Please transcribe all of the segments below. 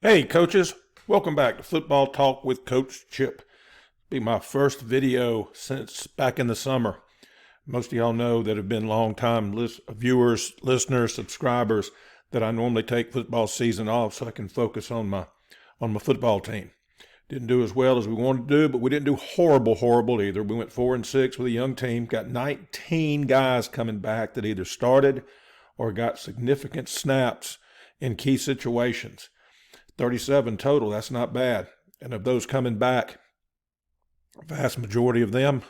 Hey, coaches. Welcome back to Football Talk with Coach Chip. Be my first video since back in the summer. Most of y'all know that have been long-time viewers, listeners, subscribers that I normally take football season off so I can focus on my football team. Didn't do as well as we wanted to do, but we didn't do horrible either. We went 4-6 with a young team, got 19 guys coming back that either started or got significant snaps in key situations. 37 total, that's not bad. And of those coming back, a vast majority of them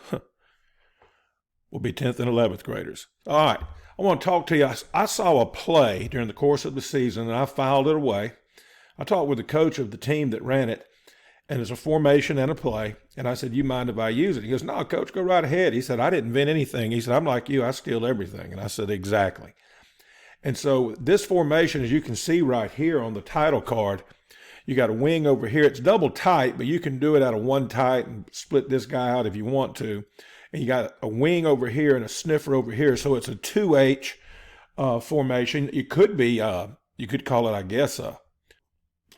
will be 10th and 11th graders. All right, I want to talk to you. I saw a play during the course of the season, and I filed it away. I talked with the coach of the team that ran it, and it's a formation and a play. And I said, you mind if I use it? He goes, no, coach, go right ahead. He said, I didn't invent anything. He said, I'm like you, I steal everything. And I said, exactly. And so this formation, as you can see right here on the title card, you got a wing over here. It's double tight, but you can do it out of one tight and split this guy out if you want to. And you got a wing over here and a sniffer over here. So it's a 2H formation. It could be, you could call it, I guess, a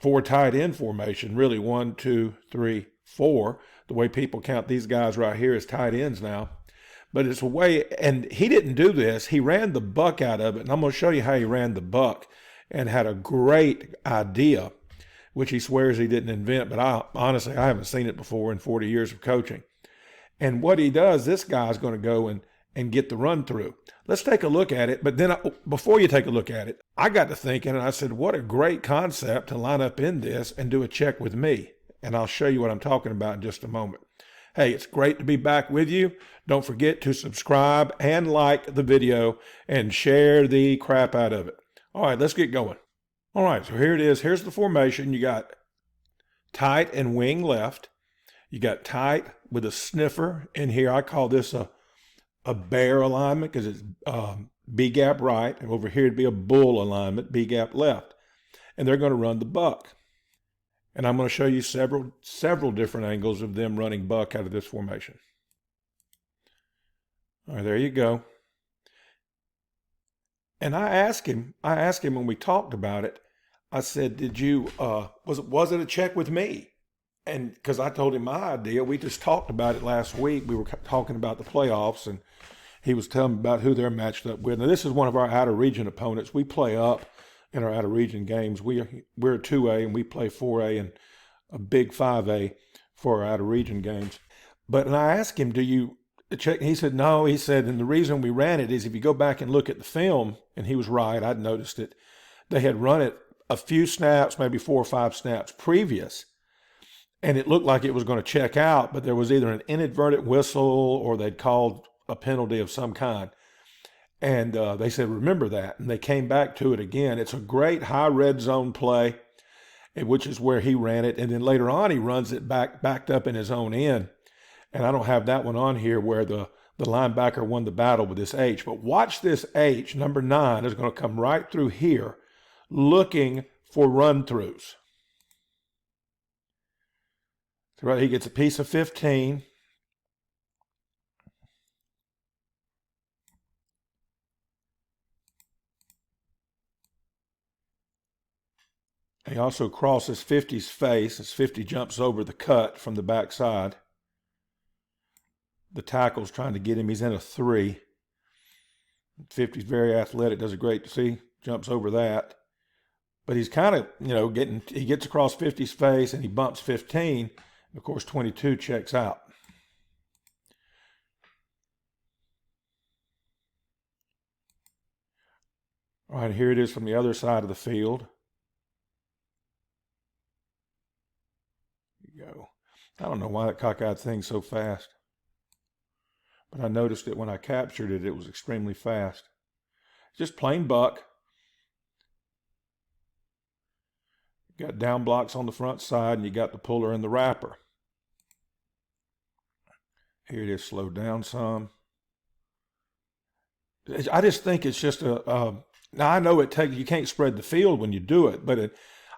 4 tight end formation. Really, 1, 2, 3, 4. The way people count these guys right here as tight ends now. But it's a way, and he didn't do this. He ran the buck out of it, and I'm going to show you how he ran the buck and had a great idea, which he swears he didn't invent, but honestly, I haven't seen it before in 40 years of coaching. And what he does, this guy's going to go and get the run through. Let's take a look at it, but then before you take a look at it, I got to thinking, and I said, what a great concept to line up in this and do a check with me. And I'll show you what I'm talking about in just a moment. Hey, it's great to be back with you. Don't forget to subscribe and like the video and share the crap out of it. All right, let's get going. All right, so here it is. Here's the formation. You got tight and wing left. You got tight with a sniffer in here. I call this a bear alignment because it's B gap right. And over here it'd be a bull alignment, B gap left. And they're going to run the buck. And I'm going to show you several different angles of them running buck out of this formation. All right, there you go. And I asked him when we talked about it, I said, did you, was it a check with me? And because I told him my idea, we just talked about it last week. We were talking about the playoffs, and he was telling me about who they're matched up with. Now, this is one of our out-of-region opponents. We play up in our out-of-region games. We're 2A, and we play 4A and a big 5A for our out-of-region games. But and I asked him, do you check? He said, no. He said, and the reason we ran it is if you go back and look at the film, and he was right, I'd noticed it, they had run it a few snaps, maybe 4 or 5 snaps previous, and it looked like it was going to check out, but there was either an inadvertent whistle or they'd called a penalty of some kind. And they said, remember that. And they came back to it again. It's a great high red zone play, which is where he ran it. And then later on, he runs it backed up in his own end. And I don't have that one on here where the linebacker won the battle with this H. But watch this H, number 9, is going to come right through here looking for run-throughs. So right, he gets a piece of 15. He also crosses 50's face as 50 jumps over the cut from the backside. The tackle's trying to get him. He's in a 3. 50's very athletic, does a great, see, jumps over that. But he's kind of, he gets across 50's face and he bumps 15. Of course, 22 checks out. All right, here it is from the other side of the field. Go. I don't know why that cockeyed thing's so fast, but I noticed it when I captured it. It was extremely fast. Just plain buck. You got down blocks on the front side, and you got the puller and the wrapper. Here it is, slowed down some. I just think it's just now I know you can't spread the field when you do it, but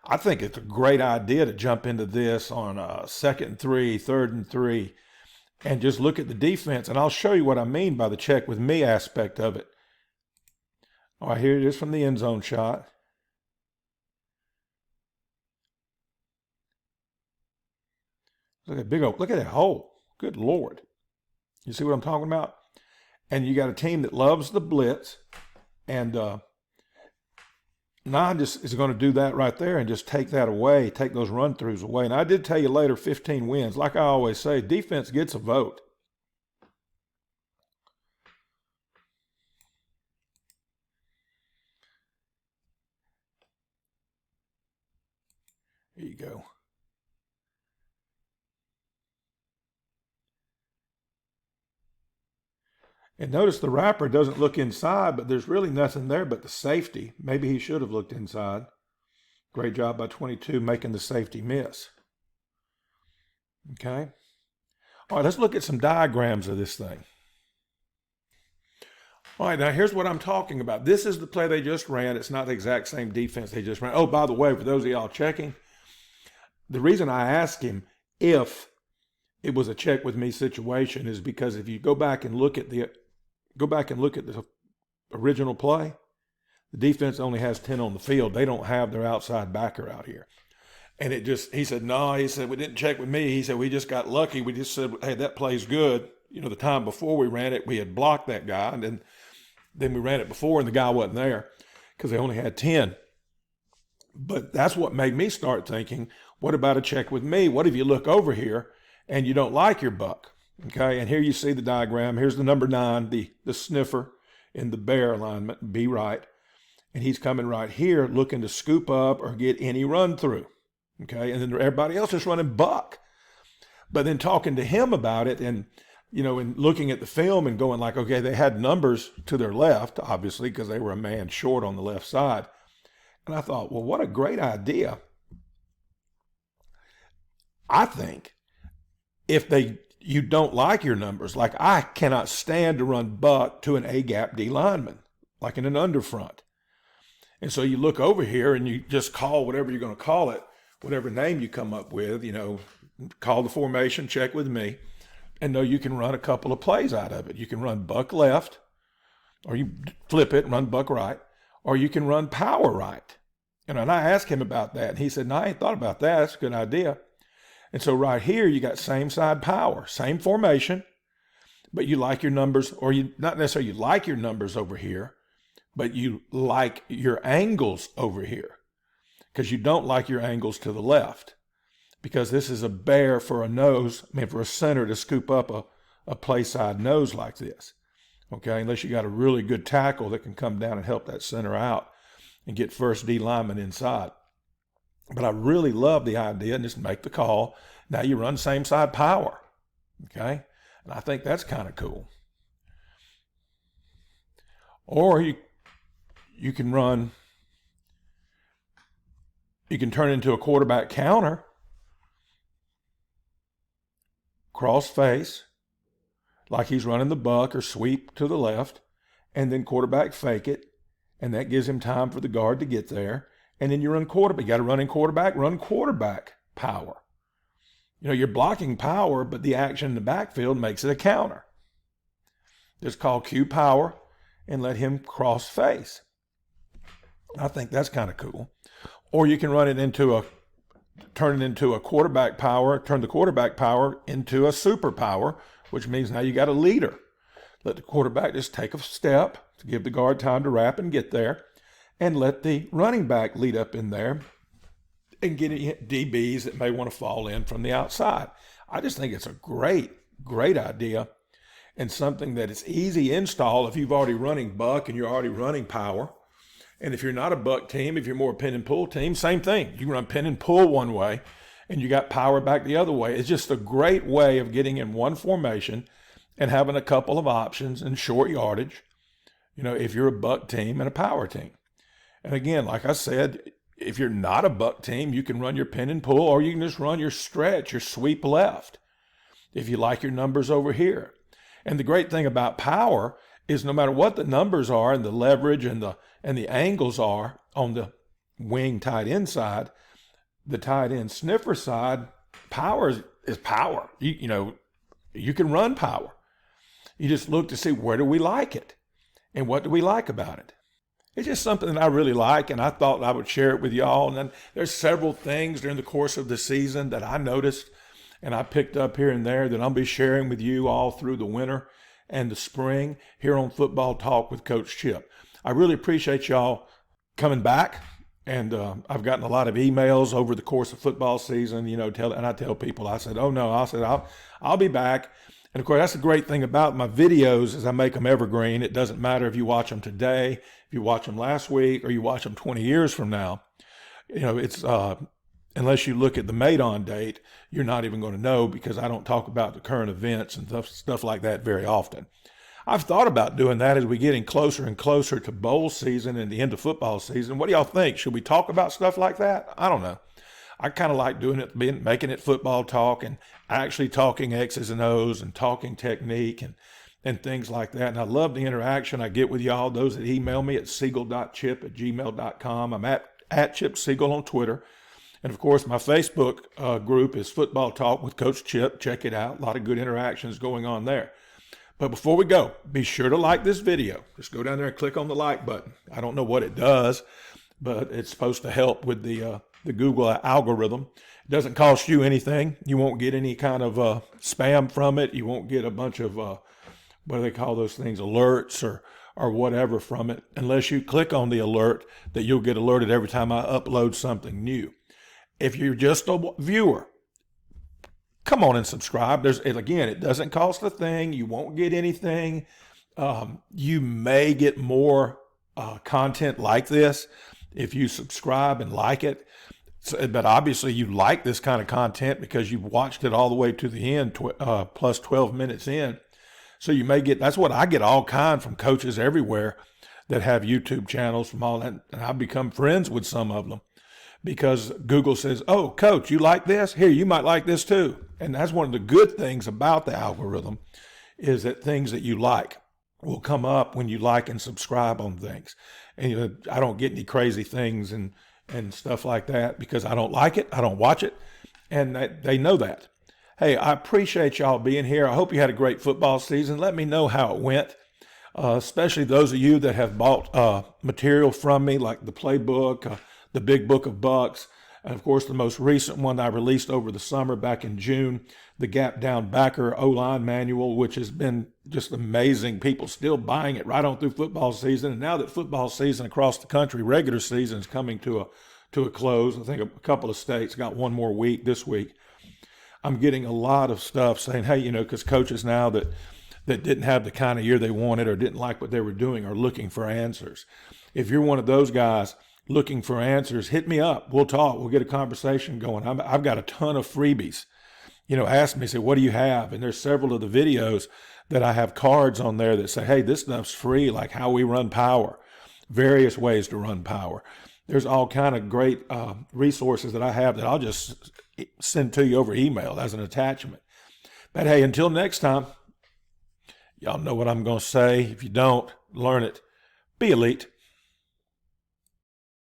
I think it's a great idea to jump into this on 2nd and 3, 3rd and 3, and just look at the defense. And I'll show you what I mean by the check with me aspect of it. All right, here it is from the end zone shot. Look at look at that hole. Good Lord. You see what I'm talking about? And you got a team that loves the blitz, and Nine just is going to do that right there and just take that away, take those run-throughs away. And I did tell you later, 15 wins. Like I always say, defense gets a vote. There you go. And notice the wrapper doesn't look inside, but there's really nothing there but the safety. Maybe he should have looked inside. Great job by 22 making the safety miss. Okay. All right, let's look at some diagrams of this thing. All right, now here's what I'm talking about. This is the play they just ran. It's not the exact same defense they just ran. Oh, by the way, for those of y'all checking, the reason I asked him if it was a check with me situation is because if you go back and look at the original play, the defense only has 10 on the field. They don't have their outside backer out here. And he said, no, he said, we didn't check with me. He said, we just got lucky. We just said, hey, that play's good. You know, the time before we ran it, we had blocked that guy. And then we ran it before and the guy wasn't there because they only had 10. But that's what made me start thinking, what about a check with me? What if you look over here and you don't like your buck? Okay, and here you see the diagram. Here's the number 9, the sniffer in the bear alignment, be right. And he's coming right here looking to scoop up or get any run through. Okay, and then everybody else is running buck. But then talking to him about it and, you know, and looking at the film and going like, okay, they had numbers to their left, obviously, because they were a man short on the left side. And I thought, well, what a great idea. I think if you don't like your numbers, like I cannot stand to run buck to an A-gap D lineman, like in an underfront. And so you look over here and you just call whatever you're going to call it, whatever name you come up with, you know, call the formation, check with me, and know you can run a couple of plays out of it. You can run buck left, or you flip it and run buck right, or you can run power right. And I asked him about that, and he said, no, I ain't thought about that. That's a good idea. And so right here, you got same side power, same formation, but you like your numbers, or you not necessarily you like your numbers over here, but you like your angles over here because you don't like your angles to the left because this is a bear for a nose, for a center to scoop up a play side nose like this, okay, unless you got a really good tackle that can come down and help that center out and get first D lineman inside. But I really love the idea and just make the call. Now you run same side power, okay? And I think that's kind of cool. Or you can turn into a quarterback counter, cross face, like he's running the buck or sweep to the left, and then quarterback fake it, and that gives him time for the guard to get there. And then you run quarterback. You got to run run quarterback power. You know, you're blocking power, but the action in the backfield makes it a counter. Just call Q power and let him cross face. I think that's kind of cool. Or you can turn it into a quarterback power, turn the quarterback power into a super power, which means now you got a leader. Let the quarterback just take a step to give the guard time to wrap and get there, and let the running back lead up in there and get DBs that may want to fall in from the outside. I just think it's a great, great idea and something that it's easy install if you've already running buck and you're already running power. And if you're not a buck team, if you're more a pin and pull team, same thing. You can run pin and pull one way and you got power back the other way. It's just a great way of getting in one formation and having a couple of options and short yardage, you know, if you're a buck team and a power team. And again, like I said, if you're not a buck team, you can run your pin and pull, or you can just run your stretch, your sweep left, if you like your numbers over here. And the great thing about power is no matter what the numbers are and the leverage and the angles are on the wing tight end side, the tight end sniffer side, power is power. You can run power. You just look to see where do we like it and what do we like about it. It's just something that I really like, and I thought I would share it with y'all. And then there's several things during the course of the season that I noticed and I picked up here and there that I'll be sharing with you all through the winter and the spring here on Football Talk with Coach Chip. I really appreciate y'all coming back. And I've gotten a lot of emails over the course of football season, and I tell people, I said, oh no, I'll be back. And of course, that's the great thing about my videos is I make them evergreen. It doesn't matter if you watch them today, if you watch them last week, or you watch them 20 years from now. It's unless you look at the made-on date, you're not even going to know, because I don't talk about the current events and stuff like that very often. I've thought about doing that as we're getting closer and closer to bowl season and the end of football season. What do y'all think? Should we talk about stuff like that? I don't know. I kind of like doing it, making it football talk and actually talking X's and O's and talking technique and things like that. And I love the interaction I get with y'all, those that email me at seagle.chip@gmail.com. I'm at Chip Seagle on Twitter. And of course, my Facebook group is Football Talk with Coach Chip. Check it out. A lot of good interactions going on there. But before we go, be sure to like this video. Just go down there and click on the like button. I don't know what it does, but it's supposed to help with the Google algorithm. It doesn't cost you anything. You won't get any kind of spam from it. You won't get a bunch of, what do they call those things, alerts or whatever from it, unless you click on the alert that you'll get alerted every time I upload something new. If you're just a viewer, come on and subscribe. It doesn't cost a thing. You won't get anything. You may get more content like this if you subscribe and like it. But obviously you like this kind of content because you've watched it all the way to the end, plus 12 minutes in. So you may get, that's what I get, all kind from coaches everywhere that have YouTube channels from all that. And I've become friends with some of them, because Google says, oh, Coach, you like this? Here, you might like this too. And that's one of the good things about the algorithm, is that things that you like will come up when you like and subscribe on things. And I don't get any crazy things and stuff like that because I don't like it. I don't watch it. And they know that. Hey, I appreciate y'all being here. I hope you had a great football season. Let me know how it went, especially those of you that have bought material from me, like the playbook, the Big Book of Bucks, and of course the most recent one I released over the summer back in June, the Gap Down Backer O-Line Manual, which has been just amazing. People still buying it right on through football season. And now that football season across the country, regular season is coming to a close. I think a couple of states got one more week this week. I'm getting a lot of stuff saying, hey, because coaches now that didn't have the kind of year they wanted or didn't like what they were doing are looking for answers. If you're one of those guys looking for answers, hit me up. We'll talk. We'll get a conversation going. I've got a ton of freebies. Ask me, say, what do you have? And there's several of the videos that I have cards on there that say, hey, this stuff's free, like how we run power, various ways to run power. There's all kind of great resources that I have that I'll just send to you over email as an attachment. But hey, until next time, y'all know what I'm going to say. If you don't, learn it. Be elite.